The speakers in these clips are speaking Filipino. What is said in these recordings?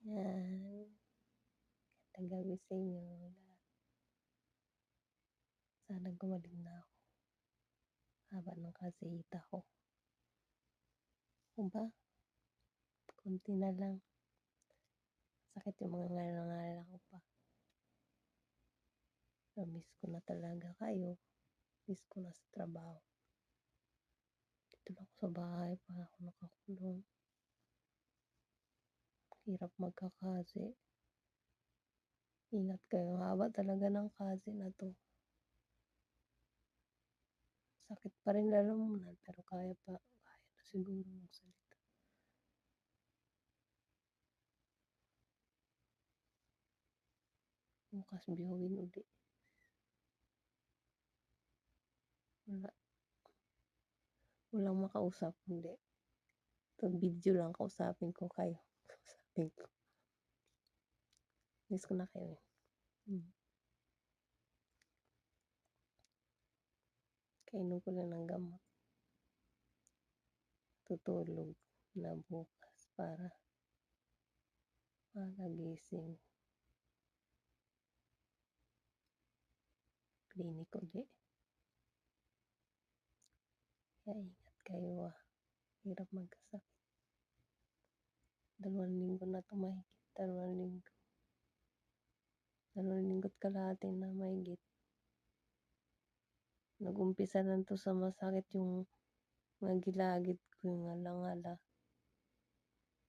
Yan, magandang gabi sa inyo lahat. Sana gumaling na ako. Haba ng kasihita ko. Ako ba? Konti na lang. Sakit yung mga ngalangala ko pa. Miss ko na talaga kayo. Miss ko na sa trabaho. Dito lang ako sa bahay pa ako nakakulong. Hirap magkakasi. Ingat kayo. Haba talaga ng kasi na to. Sakit pa rin lalamunan pero kaya pa. Kaya na siguro magsalita. Bukas biyawin uli. Walang makausap. Hindi. Ito video lang. Kausapin ko kayo. Kausapin ko. Miss ko na kayo. Kainom ko lang ng gamot. Tutulog na bukas para makagising. Klinik ulit. Kaya ingat kayo Hirap magkasakit. 2 linggo na ito mahigit. 2 linggo. 2 linggo't kalahati na mahigit. Nag-umpisa lang to sa masakit yung mga gilagid ko, yung alangala.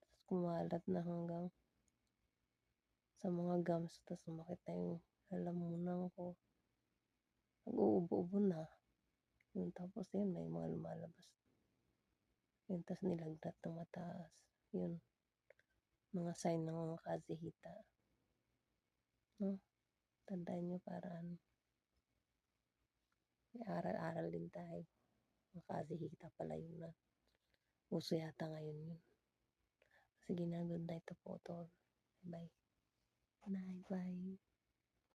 Tapos kumalat na hanggang sa mga gums. Tapos sumakit na yung lalamunan ko. Nag-uubo-ubo na. Yun, tapos yun, may mga lumalabas. Yun, tapos nilagnat na mataas. Yun, mga sign ng mga kasihita. No? Tandaan nyo para may aral-aral din tayo. Mga kasihita pala yun na. Uso yata ngayon yun. Sige na, good night po, tol. Bye. Bye.